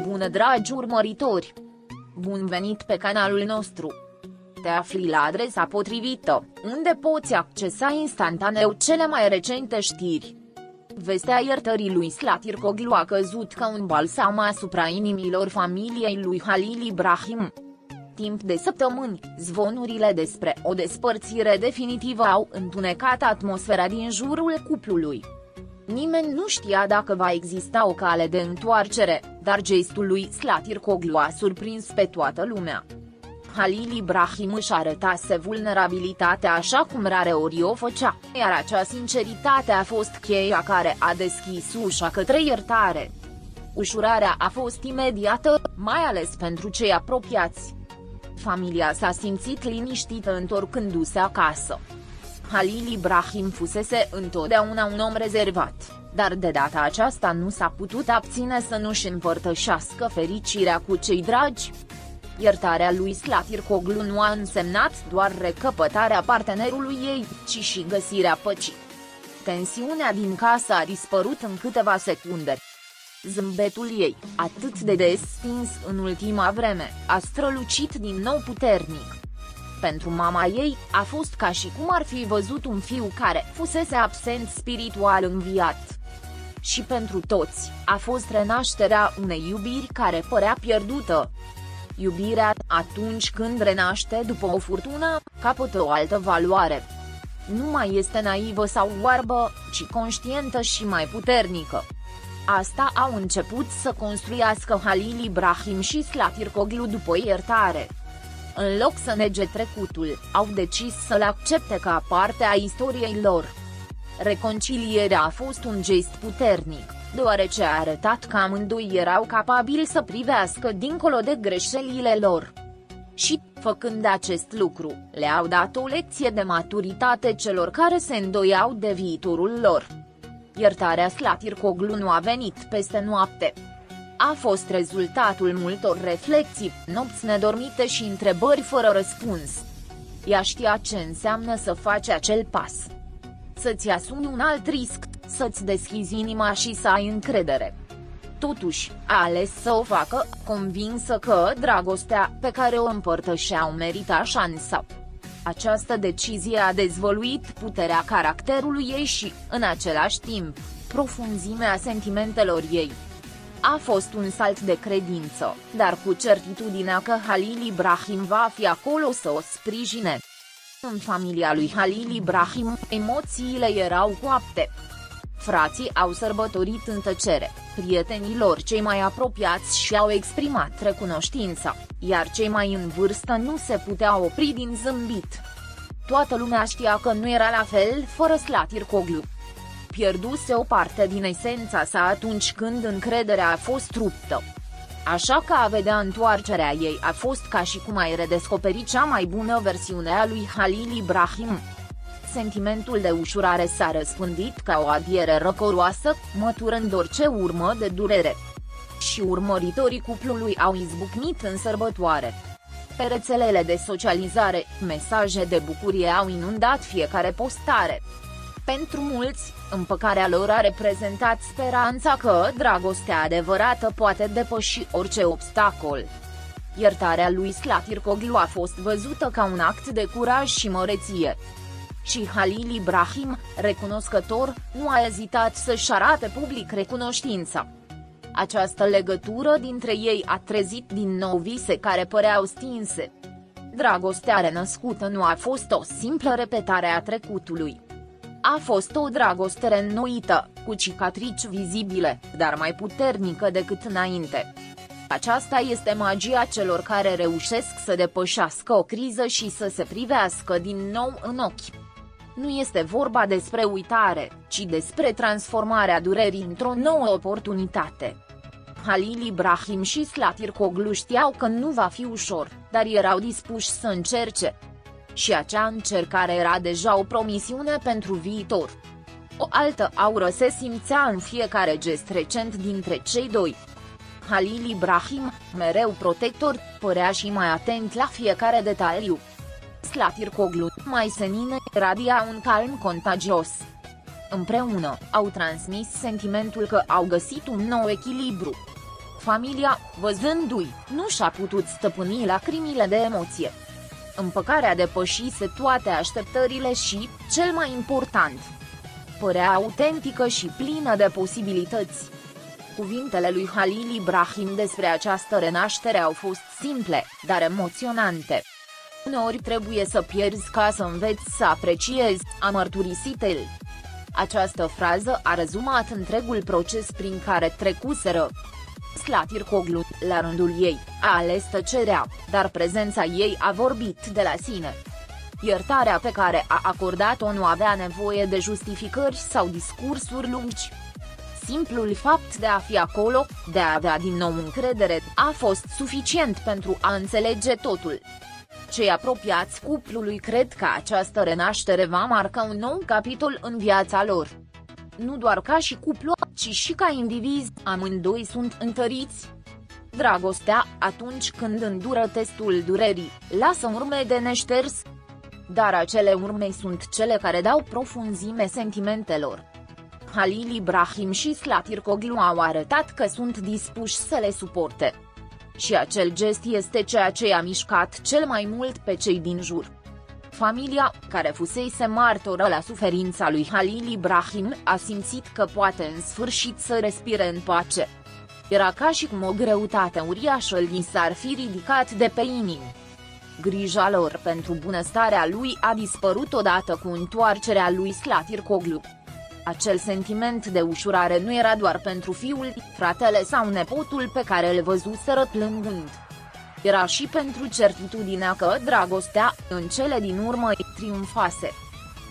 bună, dragi urmăritori! Bun venit pe canalul nostru! Te afli la adresa potrivită, unde poți accesa instantaneu cele mai recente știri. Vestea iertării lui Slatirkoglu a căzut ca un balsam asupra inimilor familiei lui Halil Ibrahim. Timp de săptămâni, zvonurile despre o despărțire definitivă au întunecat atmosfera din jurul cuplului. Nimeni nu știa dacă va exista o cale de întoarcere, dar gestul lui Slatirkoglu a surprins pe toată lumea. Halil Ibrahim își arătase vulnerabilitatea așa cum rareori o făcea, iar acea sinceritate a fost cheia care a deschis ușa către iertare. Ușurarea a fost imediată, mai ales pentru cei apropiați. Familia s-a simțit liniștită întorcându-se acasă. Halil Ibrahim fusese întotdeauna un om rezervat, dar de data aceasta nu s-a putut abține să nu-și împărtășească fericirea cu cei dragi. Iertarea lui Slatirkoglu nu a însemnat doar recăpătarea partenerului ei, ci și găsirea păcii. Tensiunea din casă a dispărut în câteva secunde. Zâmbetul ei, atât de des stins în ultima vreme, a strălucit din nou puternic. Pentru mama ei, a fost ca și cum ar fi văzut un fiu care fusese absent spiritual înviat. Și pentru toți, a fost renașterea unei iubiri care părea pierdută. Iubirea, atunci când renaște după o furtună, capătă o altă valoare. Nu mai este naivă sau oarbă, ci conștientă și mai puternică. Asta au început să construiască Halil Ibrahim și Slatirkoglu după iertare. În loc să nege trecutul, au decis să-l accepte ca parte a istoriei lor. Reconcilierea a fost un gest puternic, deoarece a arătat că amândoi erau capabili să privească dincolo de greșelile lor. Și, făcând acest lucru, le-au dat o lecție de maturitate celor care se îndoiau de viitorul lor. Iertarea Slatirkoglu nu a venit peste noapte. A fost rezultatul multor reflexii, nopți nedormite și întrebări fără răspuns. Ea știa ce înseamnă să faci acel pas. Să-ți asumi un alt risc, să-ți deschizi inima și să ai încredere. Totuși, a ales să o facă, convinsă că dragostea pe care o împărtășeau merita șansa. Această decizie a dezvăluit puterea caracterului ei și, în același timp, profunzimea sentimentelor ei. A fost un salt de credință, dar cu certitudinea că Halil Ibrahim va fi acolo să o sprijine. În familia lui Halil Ibrahim, emoțiile erau coapte. Frații au sărbătorit în tăcere, prietenii lor cei mai apropiați și-au exprimat recunoștința, iar cei mai în vârstă nu se puteau opri din zâmbit. Toată lumea știa că nu era la fel fără Slatirkoglu. Pierduse o parte din esența sa atunci când încrederea a fost ruptă. Așa că a vedea întoarcerea ei a fost ca și cum ai redescoperi cea mai bună versiune a lui Halil Ibrahim. Sentimentul de ușurare s-a răspândit ca o adiere răcoroasă, măturând orice urmă de durere. Și urmăritorii cuplului au izbucnit în sărbătoare. Pe rețelele de socializare, mesaje de bucurie au inundat fiecare postare. Pentru mulți, împăcarea lor a reprezentat speranța că dragostea adevărată poate depăși orice obstacol. Iertarea lui Slatirkoglu a fost văzută ca un act de curaj și măreție. Și Halil Ibrahim, recunoscător, nu a ezitat să-și arate public recunoștința. Această legătură dintre ei a trezit din nou vise care păreau stinse. Dragostea renăscută nu a fost o simplă repetare a trecutului. A fost o dragoste reînnoită, cu cicatrici vizibile, dar mai puternică decât înainte. Aceasta este magia celor care reușesc să depășească o criză și să se privească din nou în ochi. Nu este vorba despre uitare, ci despre transformarea durerii într-o nouă oportunitate. Halil Ibrahim și Slatirkoglu știau că nu va fi ușor, dar erau dispuși să încerce. Și acea încercare era deja o promisiune pentru viitor. O altă aură se simțea în fiecare gest recent dintre cei doi. Halil Ibrahim, mereu protector, părea și mai atent la fiecare detaliu. Slatirkoglu, mai senin, radia un calm contagios. Împreună, au transmis sentimentul că au găsit un nou echilibru. Familia, văzându-i, nu și-a putut stăpâni lacrimile de emoție. Împăcarea depășise toate așteptările și, cel mai important, părea autentică și plină de posibilități. Cuvintele lui Halil Ibrahim despre această renaștere au fost simple, dar emoționante. Uneori trebuie să pierzi ca să înveți să apreciezi, a mărturisit el. Această frază a rezumat întregul proces prin care trecuseră. Zlatirkoglu, la rândul ei, a ales tăcerea, dar prezența ei a vorbit de la sine. Iertarea pe care a acordat-o nu avea nevoie de justificări sau discursuri lungi. Simplul fapt de a fi acolo, de a avea din nou încredere, a fost suficient pentru a înțelege totul. Cei apropiați cuplului cred că această renaștere va marca un nou capitol în viața lor. Nu doar ca și cuplu, ci și ca indivizi, amândoi sunt întăriți. Dragostea, atunci când îndură testul durerii, lasă urme de neșters. Dar acele urme sunt cele care dau profunzime sentimentelor. Halil Ibrahim și Zlatirkoglu au arătat că sunt dispuși să le suporte. Și acel gest este ceea ce i-a mișcat cel mai mult pe cei din jur. Familia, care fusese martoră la suferința lui Halil Ibrahim, a simțit că poate în sfârșit să respire în pace. Era ca și cum o greutate uriașă li s-ar fi ridicat de pe inimi. Grija lor pentru bunăstarea lui a dispărut odată cu întoarcerea lui Zlatirkoglu. Acel sentiment de ușurare nu era doar pentru fiul, fratele sau nepotul pe care îl văzuseră plângând. Era și pentru certitudinea că dragostea, în cele din urmă, triumfase.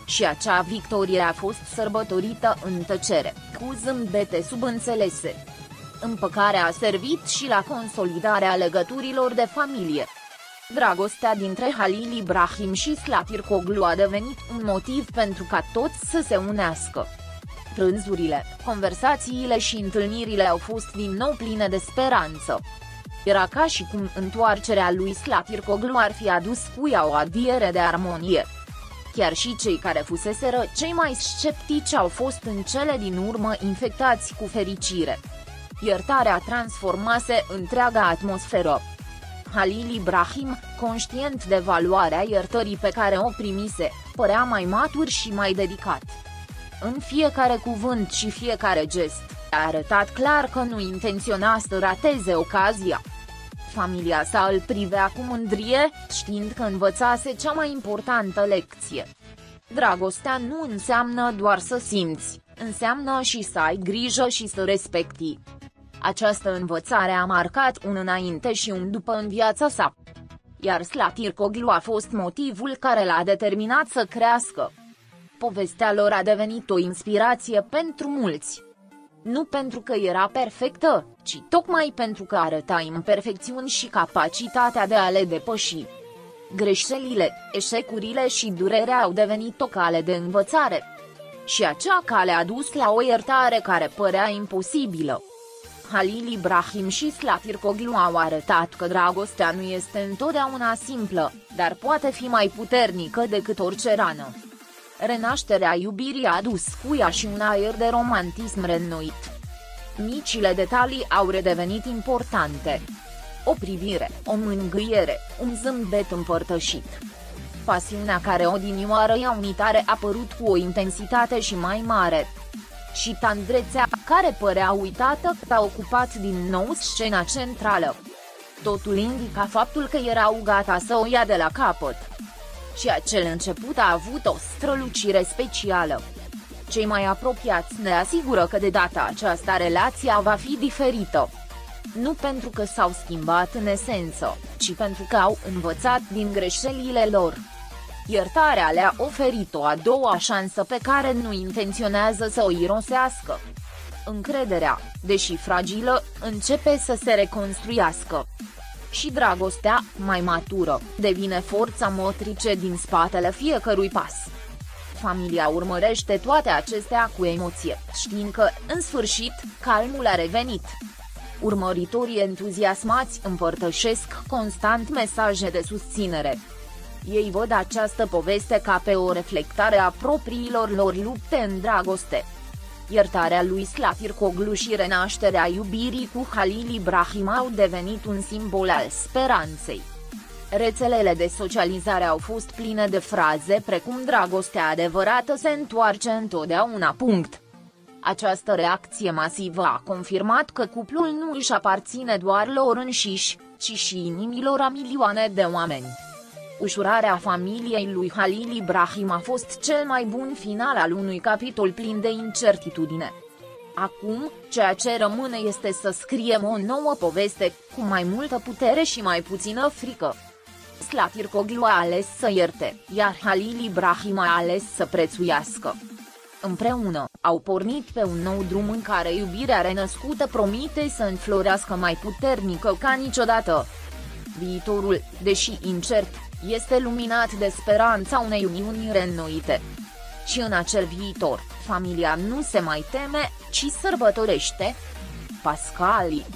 Și acea victorie a fost sărbătorită în tăcere, cu zâmbete subînțelese. Împăcarea a servit și la consolidarea legăturilor de familie. Dragostea dintre Halil Ibrahim și Zlatirkoglu a devenit un motiv pentru ca toți să se unească. Prânzurile, conversațiile și întâlnirile au fost din nou pline de speranță. Era ca și cum întoarcerea lui Zlatirkoglu ar fi adus cu ea o adiere de armonie. Chiar și cei care fuseseră cei mai sceptici au fost în cele din urmă infectați cu fericire. Iertarea transformase întreaga atmosferă. Halil Ibrahim, conștient de valoarea iertării pe care o primise, părea mai matur și mai dedicat. În fiecare cuvânt și fiecare gest, a arătat clar că nu intenționa să rateze ocazia. Familia sa îl privea cu mândrie, știind că învățase cea mai importantă lecție. Dragostea nu înseamnă doar să simți, înseamnă și să ai grijă și să respecti. Această învățare a marcat un înainte și un după în viața sa. Iar Zlatirkoglu a fost motivul care l-a determinat să crească. Povestea lor a devenit o inspirație pentru mulți. Nu pentru că era perfectă, ci tocmai pentru că arăta imperfecțiuni și capacitatea de a le depăși. Greșelile, eșecurile și durerea au devenit o cale de învățare. Și acea cale a dus la o iertare care părea imposibilă. Halil Ibrahim și Zlatirkoglu au arătat că dragostea nu este întotdeauna simplă, dar poate fi mai puternică decât orice rană. Renașterea iubirii a adus cu ea și un aer de romantism reînnoit. Micile detalii au redevenit importante. O privire, o mângâiere, un zâmbet împărtășit. Pasiunea care odinioară ea unitare a apărut cu o intensitate și mai mare. Și tandrețea, care părea uitată, a ocupat din nou scena centrală. Totul indica faptul că erau gata să o ia de la capăt. Și acel început a avut o strălucire specială. Cei mai apropiați ne asigură că de data aceasta relația va fi diferită. Nu pentru că s-au schimbat în esență, ci pentru că au învățat din greșelile lor. Iertarea le-a oferit o a doua șansă pe care nu intenționează să o irosească. Încrederea, deși fragilă, începe să se reconstruiască. Și dragostea, mai matură, devine forța motrice din spatele fiecărui pas. Familia urmărește toate acestea cu emoție, știind că, în sfârșit, calmul a revenit. Urmăritorii entuziasmați împărtășesc constant mesaje de susținere. Ei văd această poveste ca pe o reflectare a propriilor lor lupte în dragoste. Iertarea lui Slatirkoglu și renașterea iubirii cu Halil Ibrahim au devenit un simbol al speranței. Rețelele de socializare au fost pline de fraze precum "dragostea adevărată se întoarce întotdeauna". Această reacție masivă a confirmat că cuplul nu își aparține doar lor înșiși, ci și inimilor a milioane de oameni. Ușurarea familiei lui Halil Ibrahim a fost cel mai bun final al unui capitol plin de incertitudine. Acum, ceea ce rămâne este să scriem o nouă poveste, cu mai multă putere și mai puțină frică. Slatirkoglu a ales să ierte, iar Halil Ibrahim a ales să prețuiască. Împreună, au pornit pe un nou drum în care iubirea renăscută promite să înflorească mai puternică ca niciodată. Viitorul, deși incert, este luminat de speranța unei uniuni reînnoite. Și în acel viitor, familia nu se mai teme, ci sărbătorește. Pascali.